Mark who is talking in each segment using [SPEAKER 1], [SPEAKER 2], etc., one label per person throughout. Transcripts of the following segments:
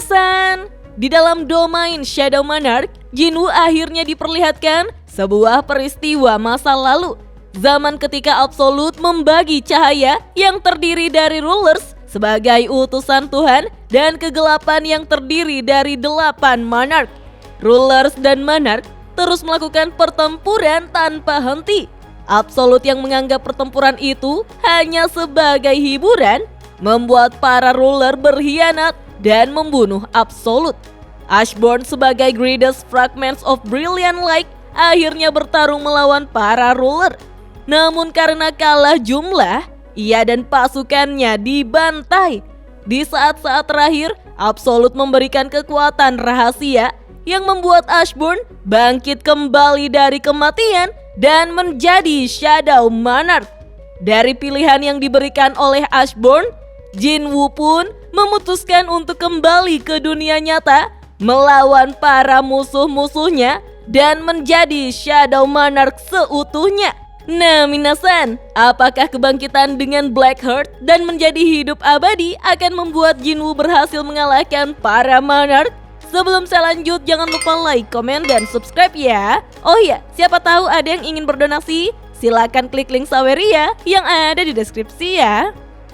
[SPEAKER 1] Minasan, di dalam domain Shadow Monarch, Jinwoo akhirnya diperlihatkan sebuah peristiwa masa lalu. Zaman ketika Absolute membagi cahaya yang terdiri dari rulers sebagai utusan Tuhan dan kegelapan yang terdiri dari 8 monarch. Rulers dan monarch terus melakukan pertempuran tanpa henti. Absolute yang menganggap pertempuran itu hanya sebagai hiburan membuat para ruler berkhianat dan membunuh Absolute. Ashborn sebagai greatest fragments of brilliant light akhirnya bertarung melawan para ruler. Namun karena kalah jumlah, ia dan pasukannya dibantai. Di saat-saat terakhir, Absolute memberikan kekuatan rahasia yang membuat Ashborn bangkit kembali dari kematian dan menjadi Shadow Monarch. Dari pilihan yang diberikan oleh Ashborn, Jinwoo pun memutuskan untuk kembali ke dunia nyata melawan para musuh-musuhnya dan menjadi Shadow Monarch seutuhnya. Nah minasan, apakah kebangkitan dengan Blackheart dan menjadi hidup abadi akan membuat Jinwoo berhasil mengalahkan para monarch? Sebelum saya lanjut, jangan lupa like, komen, dan subscribe ya. Oh iya, siapa tahu ada yang ingin berdonasi? Silakan klik link Saweria yang ada di deskripsi ya.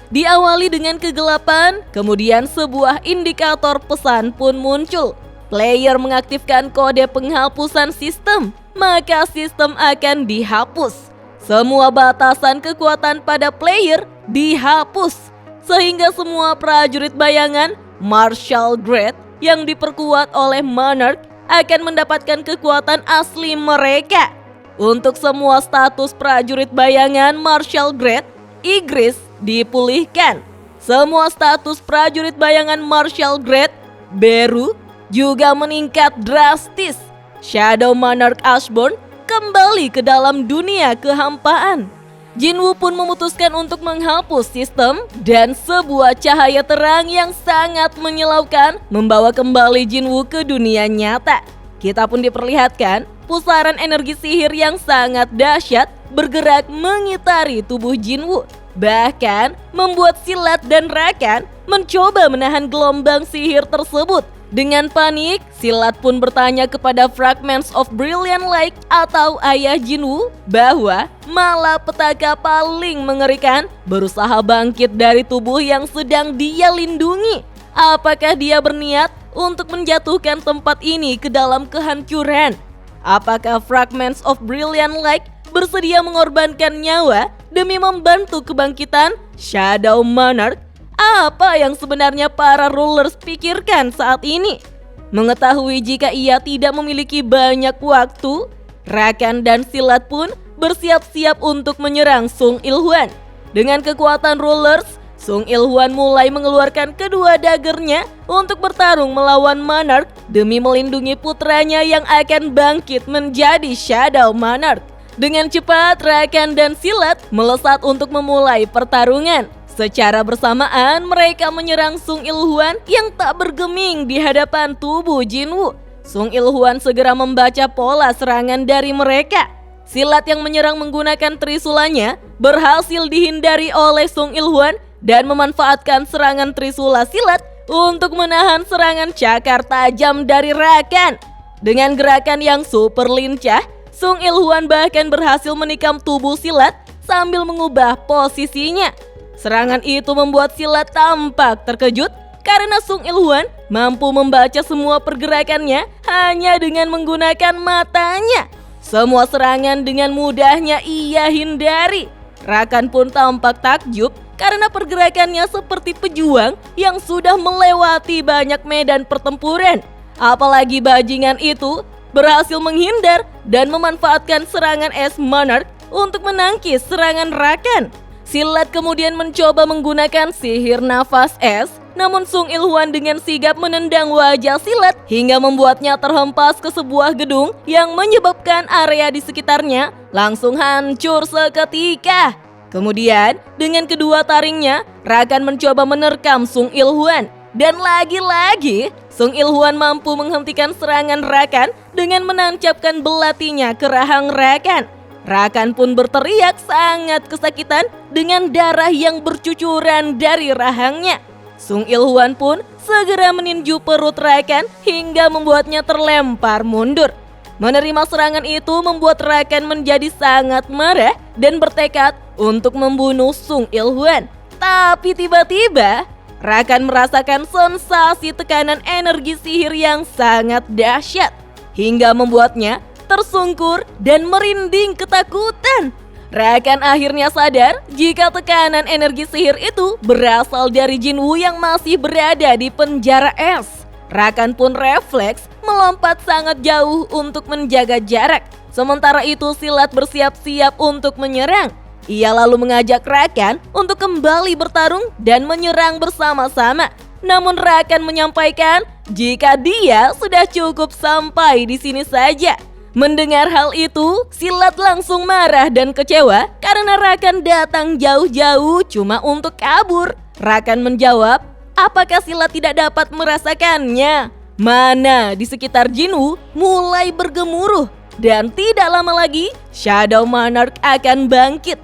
[SPEAKER 1] Diawali dengan kegelapan, kemudian sebuah indikator pesan pun muncul. Player mengaktifkan kode penghapusan sistem, maka sistem akan dihapus. Semua batasan kekuatan pada player dihapus, sehingga semua prajurit bayangan Martial Grade yang diperkuat oleh Monarch akan mendapatkan kekuatan asli mereka. Untuk semua status prajurit bayangan Martial Grade, Igris dipulihkan. Semua status prajurit bayangan Martial Grade, Beru, juga meningkat drastis. Shadow Monarch Ashborn kembali ke dalam dunia kehampaan. Jinwoo pun memutuskan untuk menghapus sistem dan sebuah cahaya terang yang sangat menyilaukan membawa kembali Jinwoo ke dunia nyata. Kita pun diperlihatkan pusaran energi sihir yang sangat dahsyat bergerak mengitari tubuh Jinwoo. Bahkan membuat Silat dan Rakan mencoba menahan gelombang sihir tersebut. Dengan panik, Silat pun bertanya kepada Fragments of Brilliant Light atau ayah Jinwoo bahwa malapetaka paling mengerikan berusaha bangkit dari tubuh yang sedang dia lindungi. Apakah dia berniat untuk menjatuhkan tempat ini ke dalam kehancuran? Apakah Fragments of Brilliant Light bersedia mengorbankan nyawa demi membantu kebangkitan Shadow Monarch? Apa yang sebenarnya para rulers pikirkan saat ini? Mengetahui jika ia tidak memiliki banyak waktu, Rakan dan Silat pun bersiap-siap untuk menyerang Sung Ilhwan. Dengan kekuatan rulers, Sung Ilhwan mulai mengeluarkan kedua daggernya untuk bertarung melawan Monarch demi melindungi putranya yang akan bangkit menjadi Shadow Monarch. Dengan cepat, Rakan dan Silat melesat untuk memulai pertarungan. Secara bersamaan, mereka menyerang Sung Ilhwan yang tak bergeming di hadapan tubuh Jinwoo. Sung Ilhwan segera membaca pola serangan dari mereka. Silat yang menyerang menggunakan trisulanya berhasil dihindari oleh Sung Ilhwan dan memanfaatkan serangan trisula Silat untuk menahan serangan cakar tajam dari Rakan. Dengan gerakan yang super lincah, Sung Ilhwan bahkan berhasil menikam tubuh Silat sambil mengubah posisinya. Serangan itu membuat Silat tampak terkejut karena Sung Ilhwan mampu membaca semua pergerakannya hanya dengan menggunakan matanya. Semua serangan dengan mudahnya ia hindari. Rakan pun tampak takjub karena pergerakannya seperti pejuang yang sudah melewati banyak medan pertempuran. Apalagi bajingan itu berhasil menghindar dan memanfaatkan serangan es Monarch untuk menangkis serangan Rakan. Silat kemudian mencoba menggunakan sihir nafas es, namun Sung Ilhwan dengan sigap menendang wajah Silat hingga membuatnya terhempas ke sebuah gedung yang menyebabkan area di sekitarnya langsung hancur seketika. Kemudian dengan kedua taringnya, Rakan mencoba menerkam Sung Ilhwan. Dan lagi-lagi, Sung Ilhwan mampu menghentikan serangan Rakan dengan menancapkan belatinya ke rahang Rakan. Rakan pun berteriak sangat kesakitan dengan darah yang bercucuran dari rahangnya. Sung Ilhwan pun segera meninju perut Rakan hingga membuatnya terlempar mundur. Menerima serangan itu membuat Rakan menjadi sangat marah dan bertekad untuk membunuh Sung Il-hwan. Tapi tiba-tiba Rakan merasakan sensasi tekanan energi sihir yang sangat dahsyat hingga membuatnya tersungkur dan merinding ketakutan. Rakan akhirnya sadar jika tekanan energi sihir itu berasal dari Jinwoo yang masih berada di penjara es. Rakan pun refleks melompat sangat jauh untuk menjaga jarak. Sementara itu Silat bersiap-siap untuk menyerang. Ia lalu mengajak Rakan untuk kembali bertarung dan menyerang bersama-sama. Namun Rakan menyampaikan jika dia sudah cukup sampai di sini saja. Mendengar hal itu, Silat langsung marah dan kecewa karena Rakan datang jauh-jauh cuma untuk kabur. Rakan menjawab, apakah Silat tidak dapat merasakannya? Mana di sekitar Jinwoo mulai bergemuruh dan tidak lama lagi Shadow Monarch akan bangkit.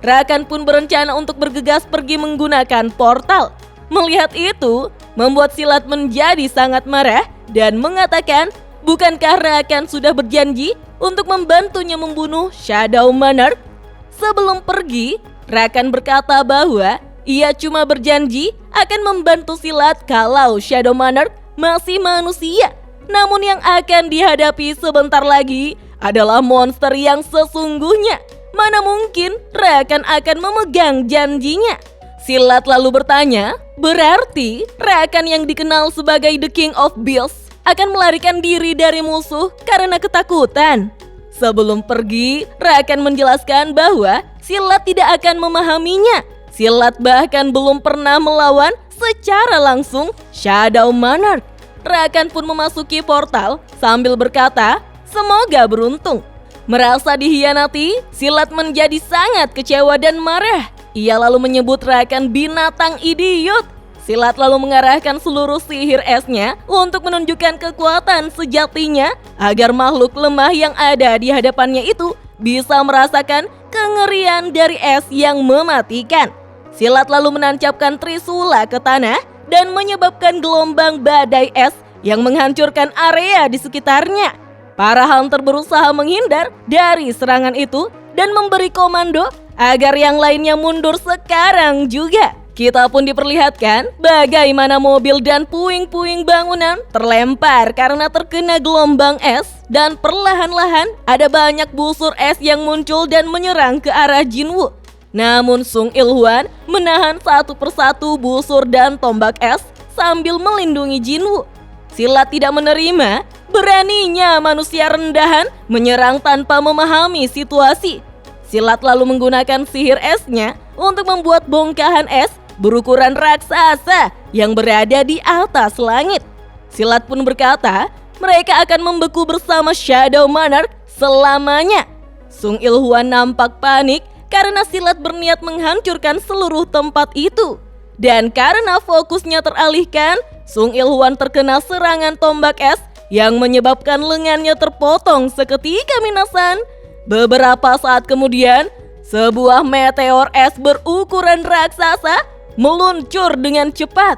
[SPEAKER 1] Rakan pun berencana untuk bergegas pergi menggunakan portal. Melihat itu, membuat Silat menjadi sangat marah dan mengatakan, bukankah Rakan sudah berjanji untuk membantunya membunuh Shadow Monarch? Sebelum pergi, Rakan berkata bahwa ia cuma berjanji akan membantu Silat kalau Shadow Monarch masih manusia. Namun yang akan dihadapi sebentar lagi adalah monster yang sesungguhnya. Mana mungkin Rakan akan memegang janjinya? Silat lalu bertanya, berarti Rakan yang dikenal sebagai The King of Beasts akan melarikan diri dari musuh karena ketakutan. Sebelum pergi, Rakan menjelaskan bahwa Silat tidak akan memahaminya. Silat bahkan belum pernah melawan secara langsung Shadow Monarch. Rakan pun memasuki portal sambil berkata, semoga beruntung. Merasa dihianati, Silat menjadi sangat kecewa dan marah. Ia lalu menyebut Rakan binatang idiot. Silat lalu mengarahkan seluruh sihir esnya untuk menunjukkan kekuatan sejatinya agar makhluk lemah yang ada di hadapannya itu bisa merasakan kengerian dari es yang mematikan. Silat lalu menancapkan trisula ke tanah dan menyebabkan gelombang badai es yang menghancurkan area di sekitarnya. Para hunter berusaha menghindar dari serangan itu dan memberi komando agar yang lainnya mundur sekarang juga. Kita pun diperlihatkan bagaimana mobil dan puing-puing bangunan terlempar karena terkena gelombang es dan perlahan-lahan ada banyak busur es yang muncul dan menyerang ke arah Jinwoo. Namun Sung Il-hwan menahan satu persatu busur dan tombak es sambil melindungi Jinwoo. Silat tidak menerima beraninya manusia rendahan menyerang tanpa memahami situasi. Silat lalu menggunakan sihir esnya untuk membuat bongkahan es berukuran raksasa yang berada di atas langit. Silat pun berkata, mereka akan membeku bersama Shadow Monarch selamanya. Sung Il-hwan nampak panik karena Silat berniat menghancurkan seluruh tempat itu. Dan karena fokusnya teralihkan, Sung Il-hwan terkena serangan tombak es yang menyebabkan lengannya terpotong seketika minasan. Beberapa saat kemudian, sebuah meteor es berukuran raksasa meluncur dengan cepat.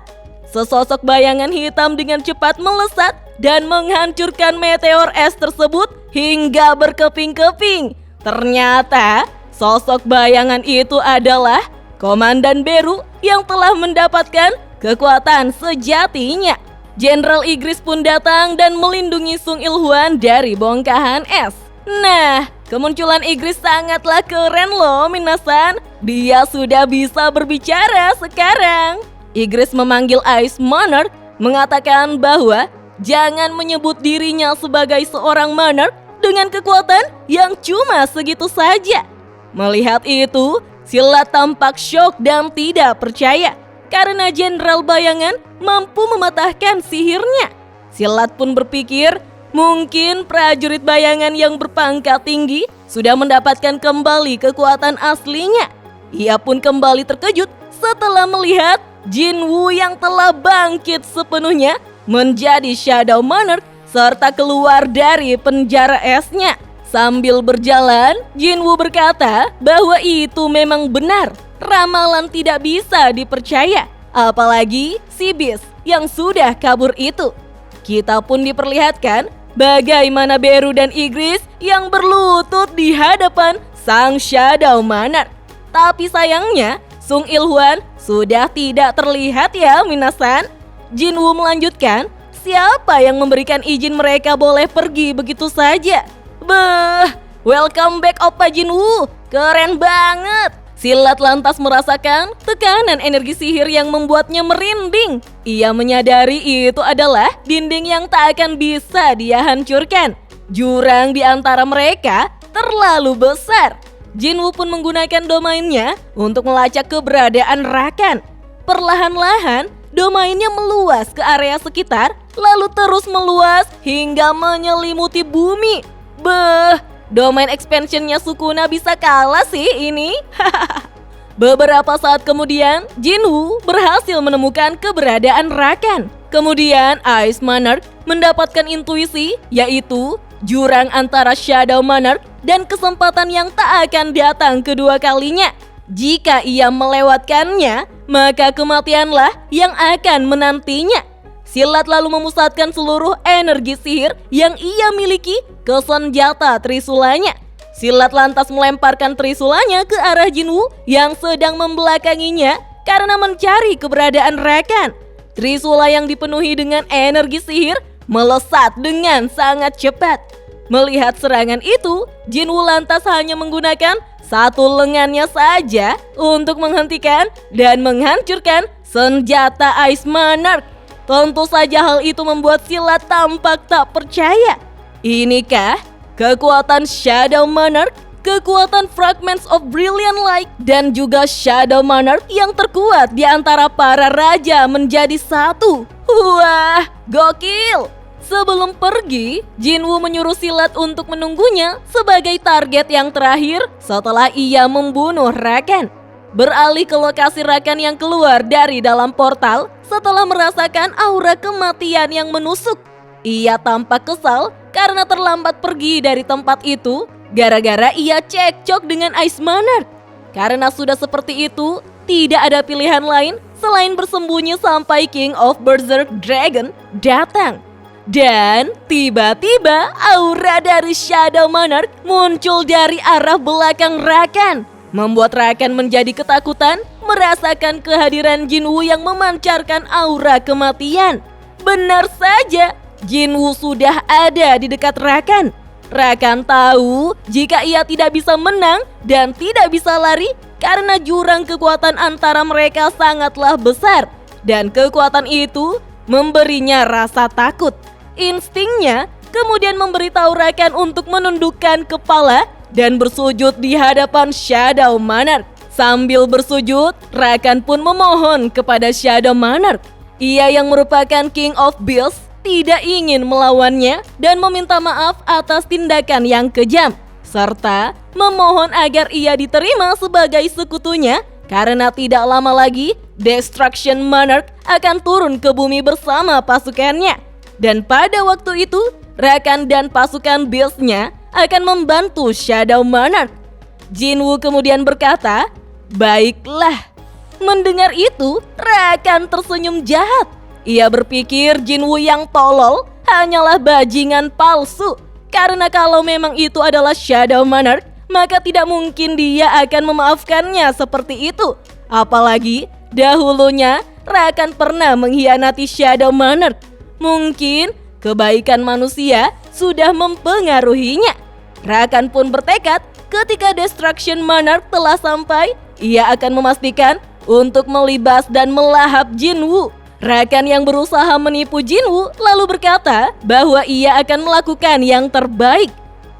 [SPEAKER 1] Sesosok bayangan hitam dengan cepat melesat dan menghancurkan meteor es tersebut hingga berkeping-keping. Ternyata sosok bayangan itu adalah Komandan Beru yang telah mendapatkan kekuatan sejatinya. Jenderal Igris pun datang dan melindungi Sung Il-hwan dari bongkahan es. Nah, kemunculan Igris sangatlah keren loh minasan. Dia sudah bisa berbicara sekarang. Igris memanggil Ice Monarch, mengatakan bahwa jangan menyebut dirinya sebagai seorang monarch dengan kekuatan yang cuma segitu saja. Melihat itu, Silat tampak syok dan tidak percaya karena Jenderal Bayangan mampu mematahkan sihirnya. Silat pun berpikir mungkin prajurit bayangan yang berpangkat tinggi sudah mendapatkan kembali kekuatan aslinya. Ia pun kembali terkejut setelah melihat Jinwoo yang telah bangkit sepenuhnya menjadi Shadow Monarch serta keluar dari penjara esnya. Sambil berjalan, Jinwoo berkata bahwa itu memang benar. Ramalan tidak bisa dipercaya, apalagi si Beast. yang sudah kabur itu. Kita pun diperlihatkan bagaimana Beru dan Igris yang berlutut di hadapan sang Shadow Monarch. Tapi sayangnya Sung Il-hwan sudah tidak terlihat ya minasan. Jinwoo melanjutkan, siapa yang memberikan izin mereka boleh pergi begitu saja? Beuh, welcome back Oppa Jinwoo, keren banget. Silat lantas merasakan tekanan energi sihir yang membuatnya merinding. Ia menyadari itu adalah dinding yang tak akan bisa dia hancurkan. Jurang di antara mereka terlalu besar. Jinwoo pun menggunakan domainnya untuk melacak keberadaan Rakan. Perlahan-lahan, domainnya meluas ke area sekitar, lalu terus meluas hingga menyelimuti bumi. Beuh, domain expansionnya Sukuna bisa kalah sih ini. Beberapa saat kemudian, Jinwoo berhasil menemukan keberadaan Rakan. Kemudian Ice Monarch mendapatkan intuisi, yaitu jurang antara Shadow Monarch dan kesempatan yang tak akan datang kedua kalinya. Jika ia melewatkannya, maka kematianlah yang akan menantinya. Silat lalu memusatkan seluruh energi sihir yang ia miliki ke senjata Trisulanya. Silat lantas melemparkan Trisulanya ke arah Jinwoo yang sedang membelakanginya karena mencari keberadaan Rakan. Trisula yang dipenuhi dengan energi sihir melesat dengan sangat cepat. Melihat serangan itu, Jinwoo lantas hanya menggunakan satu lengannya saja untuk menghentikan dan menghancurkan senjata Ice Monarch. Tentu saja hal itu membuat Silat tampak tak percaya. Inikah kekuatan Shadow Monarch, kekuatan Fragments of Brilliant Light, dan juga Shadow Monarch yang terkuat di antara para raja menjadi satu? Wah, gokil! Sebelum pergi, Jinwoo menyuruh Silat untuk menunggunya sebagai target yang terakhir setelah ia membunuh Rakan. Beralih ke lokasi Rakan yang keluar dari dalam portal setelah merasakan aura kematian yang menusuk. Ia tampak kesal karena terlambat pergi dari tempat itu gara-gara ia cekcok dengan Ice Monarch. Karena sudah seperti itu, tidak ada pilihan lain selain bersembunyi sampai King of Berserk Dragon datang. Dan tiba-tiba aura dari Shadow Monarch muncul dari arah belakang Rakan, membuat Rakan menjadi ketakutan merasakan kehadiran Jinwoo yang memancarkan aura kematian. Benar saja, Jinwoo sudah ada di dekat Rakan. Rakan tahu jika ia tidak bisa menang dan tidak bisa lari karena jurang kekuatan antara mereka sangatlah besar. Dan kekuatan itu memberinya rasa takut. Instingnya kemudian memberitahu Rakan untuk menundukkan kepala dan bersujud di hadapan Shadow Monarch. Sambil bersujud, Rakan pun memohon kepada Shadow Monarch. Ia yang merupakan King of Beasts tidak ingin melawannya dan meminta maaf atas tindakan yang kejam, serta memohon agar ia diterima sebagai sekutunya karena tidak lama lagi Destruction Monarch akan turun ke bumi bersama pasukannya. Dan pada waktu itu, Rakan dan pasukan Beast-nya akan membantu Shadow Monarch. Jinwoo kemudian berkata, "Baiklah." Mendengar itu, Rakan tersenyum jahat. Ia berpikir Jinwoo yang tolol hanyalah bajingan palsu. Karena kalau memang itu adalah Shadow Monarch, maka tidak mungkin dia akan memaafkannya seperti itu. Apalagi dahulunya Rakan pernah mengkhianati Shadow Monarch. Mungkin kebaikan manusia sudah mempengaruhinya. Rakan pun bertekad ketika Destruction Monarch telah sampai, ia akan memastikan untuk melibas dan melahap Jinwoo. Rakan yang berusaha menipu Jinwoo lalu berkata bahwa ia akan melakukan yang terbaik.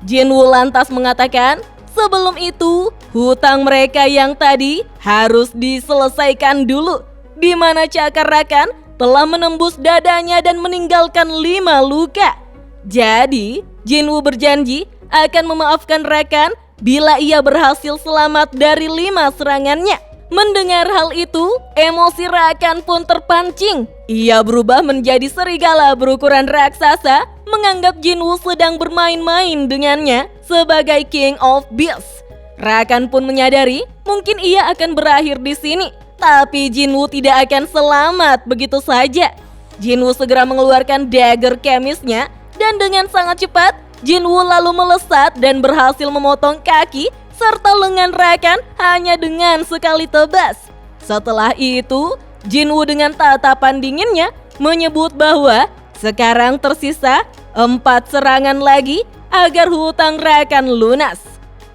[SPEAKER 1] Jinwoo lantas mengatakan, sebelum itu hutang mereka yang tadi harus diselesaikan dulu, di mana cakar Rakan telah menembus dadanya dan meninggalkan 5 luka. Jadi, Jinwoo berjanji akan memaafkan Rakan bila ia berhasil selamat dari 5 serangannya. Mendengar hal itu, emosi Rakan pun terpancing. Ia berubah menjadi serigala berukuran raksasa, menganggap Jinwoo sedang bermain-main dengannya sebagai King of Beasts. Rakan pun menyadari mungkin ia akan berakhir di sini. Tapi Jinwoo tidak akan selamat begitu saja. Jinwoo segera mengeluarkan dagger chemisnya dan dengan sangat cepat Jinwoo lalu melesat dan berhasil memotong kaki serta lengan Rakan hanya dengan sekali tebas. Setelah itu, Jinwoo dengan tatapan dinginnya menyebut bahwa sekarang tersisa 4 serangan lagi agar hutang Rakan lunas.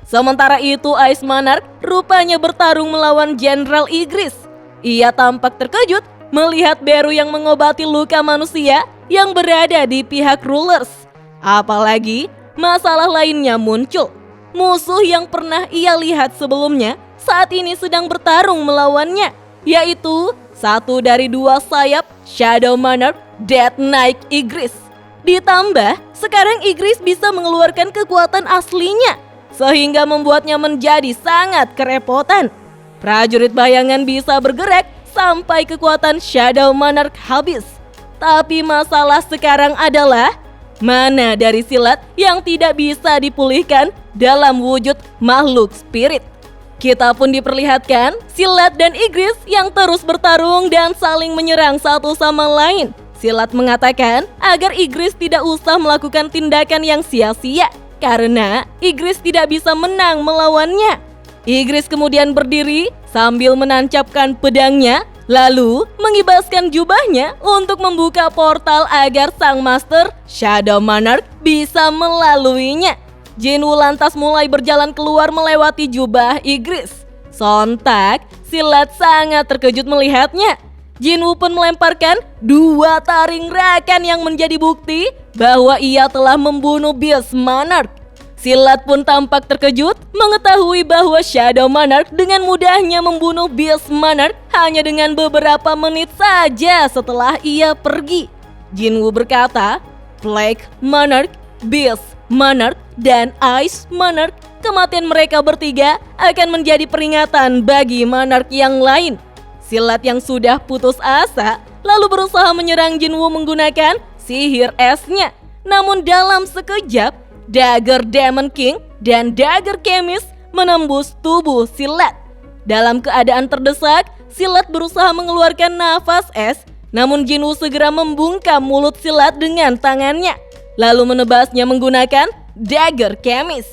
[SPEAKER 1] Sementara itu Ice Monarch rupanya bertarung melawan Jenderal Igris. Ia tampak terkejut melihat Beru yang mengobati luka manusia yang berada di pihak Rulers. Apalagi masalah lainnya muncul. Musuh yang pernah ia lihat sebelumnya saat ini sedang bertarung melawannya, yaitu satu dari 2 sayap Shadow Monarch Death Knight Igris. Ditambah, sekarang Igris bisa mengeluarkan kekuatan aslinya, sehingga membuatnya menjadi sangat kerepotan. Prajurit bayangan bisa bergerak sampai kekuatan Shadow Monarch habis. Tapi masalah sekarang adalah mana dari silat yang tidak bisa dipulihkan dalam wujud makhluk spirit. Kita pun diperlihatkan Silat dan Igris yang terus bertarung dan saling menyerang satu sama lain. Silat mengatakan agar Igris tidak usah melakukan tindakan yang sia-sia karena Igris tidak bisa menang melawannya. Igris kemudian berdiri sambil menancapkan pedangnya, lalu mengibaskan jubahnya untuk membuka portal agar sang master Shadow Monarch bisa melaluinya. Jinwoo lantas mulai berjalan keluar melewati jubah Igris. Sontak, Silat sangat terkejut melihatnya. Jinwoo pun melemparkan 2 taring Rakan yang menjadi bukti bahwa ia telah membunuh Beast Monarch. Silat pun tampak terkejut mengetahui bahwa Shadow Monarch dengan mudahnya membunuh Beast Monarch hanya dengan beberapa menit saja setelah ia pergi. Jinwoo berkata, Plague Monarch, Beast Monarch, dan Ice Monarch, kematian mereka bertiga akan menjadi peringatan bagi Monarch yang lain. Silat yang sudah putus asa lalu berusaha menyerang Jinwoo menggunakan sihir esnya. Namun dalam sekejap, dagger Demon King dan dagger Chemist menembus tubuh Silat. Dalam keadaan terdesak, Silat berusaha mengeluarkan nafas es, namun Jinwoo segera membungkam mulut Silat dengan tangannya, lalu menebasnya menggunakan dagger Chemist.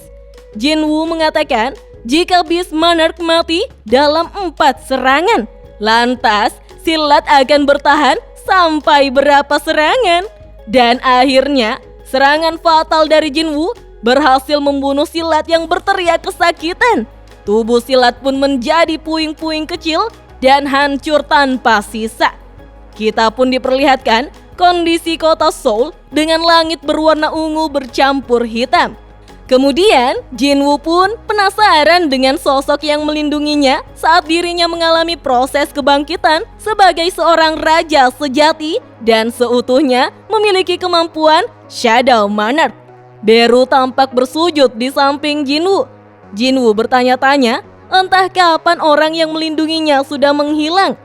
[SPEAKER 1] Jinwoo mengatakan jika Beast Monarch mati dalam 4 serangan, lantas Silat akan bertahan sampai berapa serangan? Dan akhirnya serangan fatal dari Jinwoo berhasil membunuh Silat yang berteriak kesakitan. Tubuh Silat pun menjadi puing-puing kecil dan hancur tanpa sisa. Kita pun diperlihatkan kondisi kota Seoul dengan langit berwarna ungu bercampur hitam. Kemudian Jinwoo pun penasaran dengan sosok yang melindunginya saat dirinya mengalami proses kebangkitan sebagai seorang raja sejati dan seutuhnya memiliki kemampuan Shadow Monarch. Beru tampak bersujud di samping Jinwoo. Jinwoo bertanya-tanya entah kapan orang yang melindunginya sudah menghilang.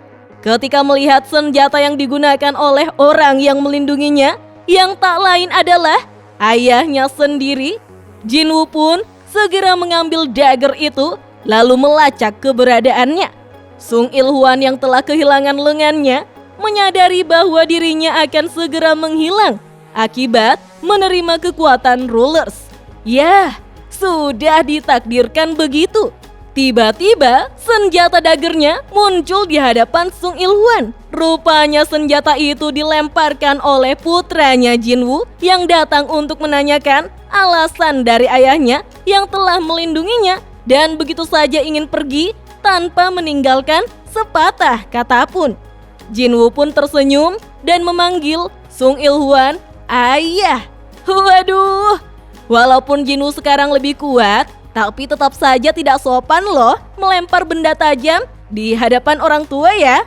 [SPEAKER 1] Ketika melihat senjata yang digunakan oleh orang yang melindunginya yang tak lain adalah ayahnya sendiri, Jinwoo pun segera mengambil dagger itu lalu melacak keberadaannya. Sung Il-hwan yang telah kehilangan lengannya menyadari bahwa dirinya akan segera menghilang akibat menerima kekuatan Rulers. Yah, sudah ditakdirkan begitu. Tiba-tiba senjata daggernya muncul di hadapan Sung Il-hwan. Rupanya senjata itu dilemparkan oleh putranya Jinwoo yang datang untuk menanyakan alasan dari ayahnya yang telah melindunginya dan begitu saja ingin pergi tanpa meninggalkan sepatah kata pun. Jinwoo pun tersenyum dan memanggil Sung Il-hwan ayah. Waduh, walaupun Jinwoo sekarang lebih kuat, tapi tetap saja tidak sopan loh melempar benda tajam di hadapan orang tua ya.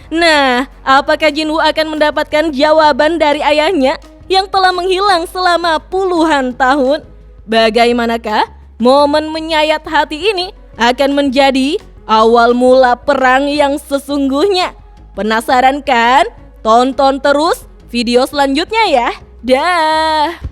[SPEAKER 1] Nah, apakah Jinwoo akan mendapatkan jawaban dari ayahnya yang telah menghilang selama puluhan tahun? Bagaimanakah momen menyayat hati ini akan menjadi awal mula perang yang sesungguhnya? Penasaran kan? Tonton terus video selanjutnya ya. Dah.